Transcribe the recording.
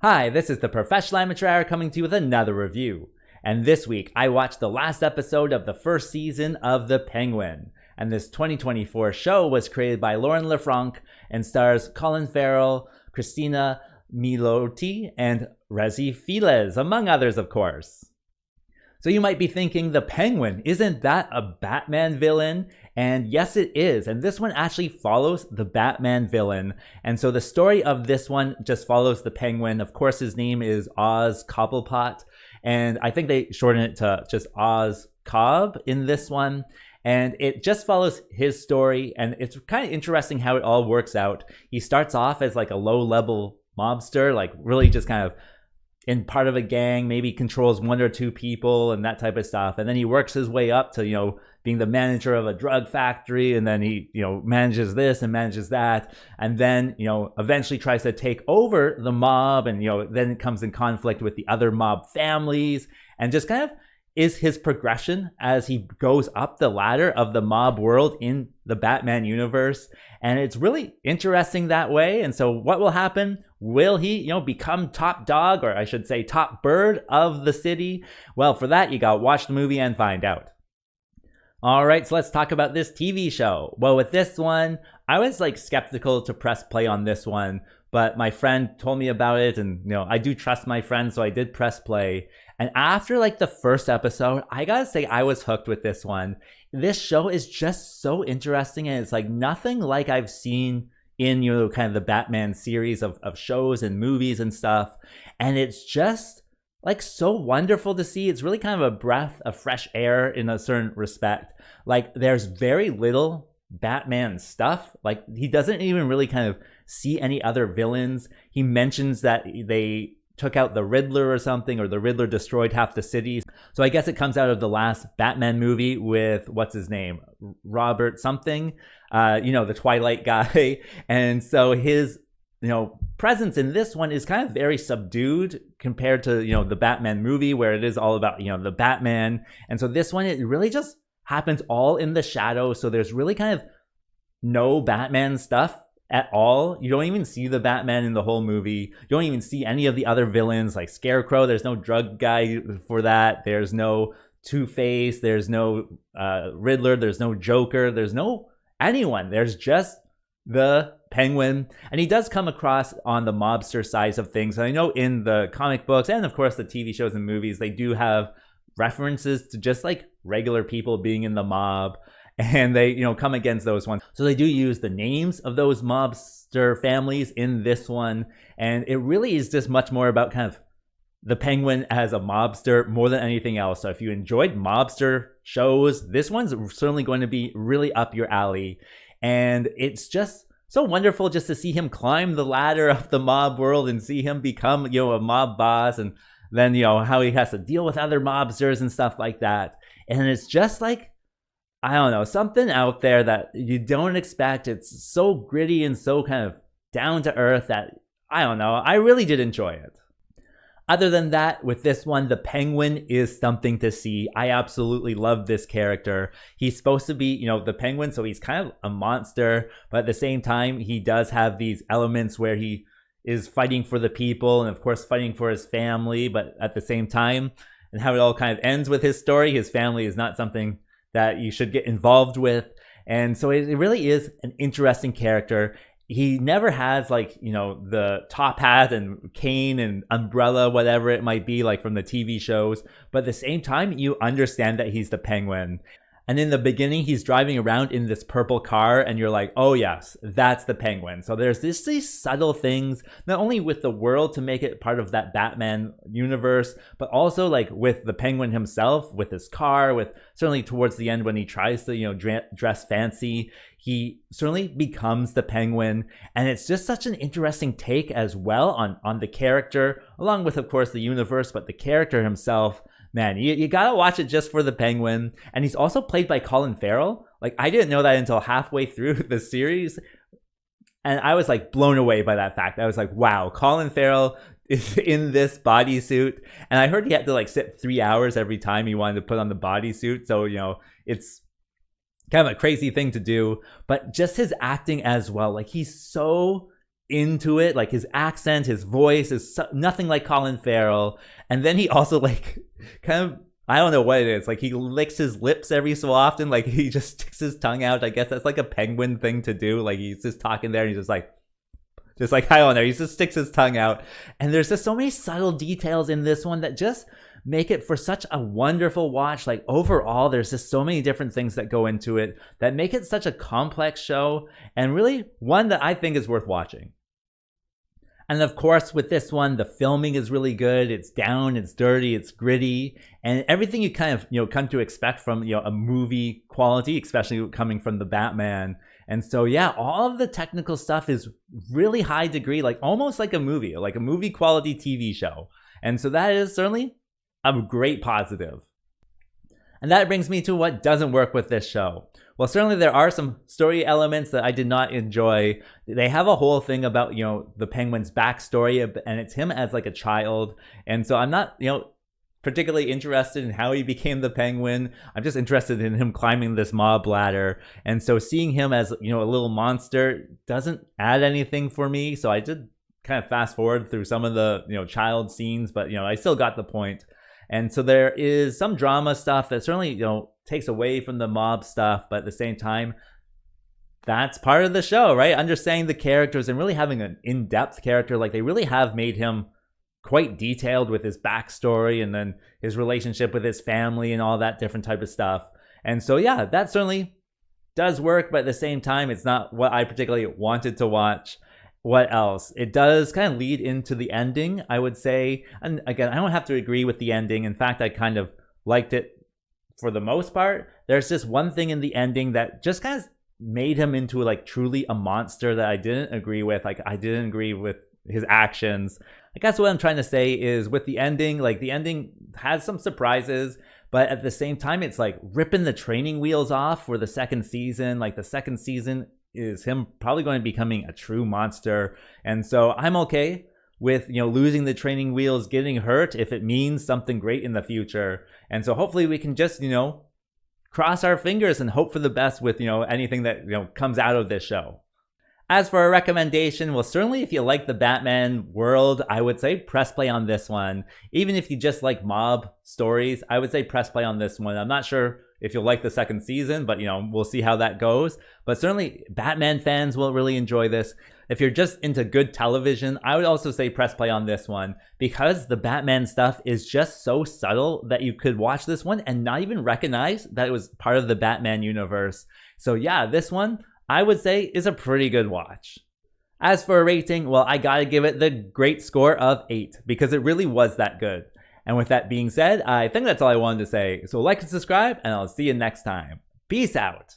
Hi, this is the Professional Amateur coming to you with another review. And this week, I watched the last episode of the first season of The Penguin. And this 2024 show was created by Lauren LaFranc and stars Colin Farrell, Christina Milioti, and Rezi Filez, among others, of course. So you might be thinking, The Penguin, isn't that a Batman villain? And yes, it is. And this one actually follows the Batman villain. And so the story of this one just follows the Penguin. Of course, his name is Oz Cobblepot. And I think they shorten it to just Oz Cobb in this one. And it just follows his story. And it's kind of interesting how it all works out. He starts off as like a low-level mobster, like really just kind of in part of a gang, maybe controls one or two people and that type of stuff. And then he works his way up to, being the manager of a drug factory. And then he, manages this and manages that. And then, eventually tries to take over the mob. And, then it comes in conflict with the other mob families and just kind of is his progression as he goes up the ladder of the mob world in the Batman universe. And it's really interesting that way. And so what will happen? Will he, become top dog, or I should say top bird of the city? Well, for that, you got to watch the movie and find out. All right, so let's talk about this TV show. Well, with this one, I was skeptical to press play on this one, but my friend told me about it, and I do trust my friend, so I did press play. And after the first episode, I gotta say I was hooked with this one. This show is just so interesting, and it's nothing like I've seen in kind of the Batman series of shows and movies and stuff. And it's just so wonderful to see. It's really kind of a breath of fresh air in a certain respect. There's very little Batman stuff. He doesn't even really kind of see any other villains. He mentions that they took out the Riddler or something, or the Riddler destroyed half the cities. So I guess it comes out of the last Batman movie with, what's his name? Robert something, the Twilight guy. And so his, presence in this one is kind of very subdued compared to, the Batman movie, where it is all about, the Batman. And so this one, it really just happens all in the shadows. So there's really kind of no Batman stuff at all. You don't even see the Batman in the whole movie. You don't even see any of the other villains like Scarecrow. There's no drug guy for that. There's no Two-Face. There's no Riddler. There's no Joker. There's no anyone. There's just the Penguin. And he does come across on the mobster side of things. And I know in the comic books and of course the TV shows and movies, they do have references to just regular people being in the mob. And they, come against those ones. So they do use the names of those mobster families in this one. And it really is just much more about kind of the Penguin as a mobster more than anything else. So if you enjoyed mobster shows, this one's certainly going to be really up your alley. And it's just so wonderful just to see him climb the ladder of the mob world and see him become, a mob boss. And then, how he has to deal with other mobsters and stuff like that. And it's just I don't know, something out there that you don't expect. It's so gritty and so kind of down to earth that, I don't know, I really did enjoy it. Other than that, with this one, the Penguin is something to see. I absolutely love this character. He's supposed to be, the Penguin, so he's kind of a monster, but at the same time, he does have these elements where he is fighting for the people and, of course, fighting for his family, but at the same time, and how it all kind of ends with his story, his family is not something that you should get involved with. And so it really is an interesting character. He never has the top hat and cane and umbrella, whatever it might be from the TV shows. But at the same time, you understand that he's the Penguin. And in the beginning, he's driving around in this purple car and you're like, oh yes, that's the Penguin. So there's these subtle things, not only with the world to make it part of that Batman universe, but also with the Penguin himself, with his car, with certainly towards the end when he tries to, dress fancy, he certainly becomes the Penguin. And it's just such an interesting take as well on the character, along with, of course, the universe, but the character himself. Man, you gotta watch it just for the Penguin. And he's also played by Colin Farrell. I didn't know that until halfway through the series. And I was blown away by that fact. I was wow, Colin Farrell is in this bodysuit. And I heard he had to sit 3 hours every time he wanted to put on the bodysuit. So, it's kind of a crazy thing to do. But just his acting as well. He's so into it. Like his accent, his voice is nothing like Colin Farrell. And then he also like kind of, I don't know what it is. Like he licks his lips every so often. Like he just sticks his tongue out. I guess that's like a penguin thing to do. Like he's just talking there and he's just like, I don't know. He just sticks his tongue out. And there's just so many subtle details in this one that just make it for such a wonderful watch. Like overall, there's just so many different things that go into it that make it such a complex show and really one that I think is worth watching. And of course, with this one, the filming is really good. It's down, it's dirty, it's gritty, and everything you kind of, come to expect from, a movie quality, especially coming from the Batman. And so, yeah, all of the technical stuff is really high degree, like almost like a movie quality TV show. And so that is certainly a great positive. And that brings me to what doesn't work with this show. Well, certainly there are some story elements that I did not enjoy. They have a whole thing about, the Penguin's backstory, and it's him as like a child. And so I'm not, particularly interested in how he became the Penguin. I'm just interested in him climbing this mob ladder. And so seeing him as, a little monster doesn't add anything for me. So I did kind of fast forward through some of the, child scenes, but, I still got the point. And so there is some drama stuff that certainly, takes away from the mob stuff, but at the same time, that's part of the show, right? Understanding the characters and really having an in-depth character. Like they really have made him quite detailed with his backstory and then his relationship with his family and all that different type of stuff. And so, yeah, that certainly does work, but at the same time, it's not what I particularly wanted to watch. What else? It does kind of lead into the ending, I would say. And again, I don't have to agree with the ending. In fact, I kind of liked it for the most part. There's just one thing in the ending that just kind of made him into like truly a monster that I didn't agree with. Like I didn't agree with his actions. I guess what I'm trying to say is with the ending, like the ending has some surprises, but at the same time, it's like ripping the training wheels off for the second season. Like the second season is him probably going to be becoming a true monster. And so I'm okay with, losing the training wheels, getting hurt if it means something great in the future. And so hopefully we can just, cross our fingers and hope for the best with, anything that, comes out of this show. As for a recommendation, well, certainly if you like the Batman world, I would say press play on this one. Even if you just like mob stories, I would say press play on this one. I'm not sure if you'll like the second season, but, we'll see how that goes. But certainly Batman fans will really enjoy this. If you're just into good television, I would also say press play on this one because the Batman stuff is just so subtle that you could watch this one and not even recognize that it was part of the Batman universe. So yeah, this one I would say is a pretty good watch. As for a rating, well, I gotta give it the great score of 8 because it really was that good. And with that being said, I think that's all I wanted to say. So like and subscribe, and I'll see you next time. Peace out.